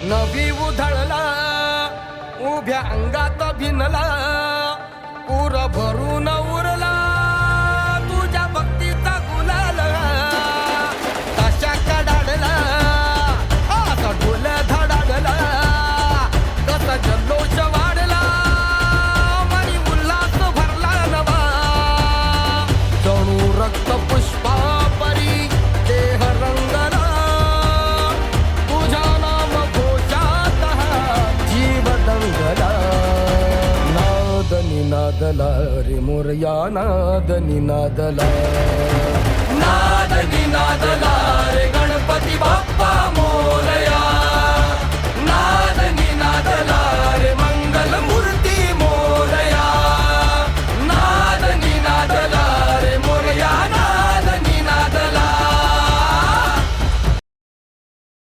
नवी उधळला उभ्या अंगात भिनला पूर भरून उरला तुझ्या भक्तीचा गुलाल कशा कडाडला असा ढोल धडाडला कसा जल्लोष वाढला मनी उल्हास भरला नवा जणू रक्त पुष्पा परी देह रंगला तुझ्या नाम घोषात जीव दंगला नाद निनादला रे मोरया नाद निनादला नाद निनादला रे गणपती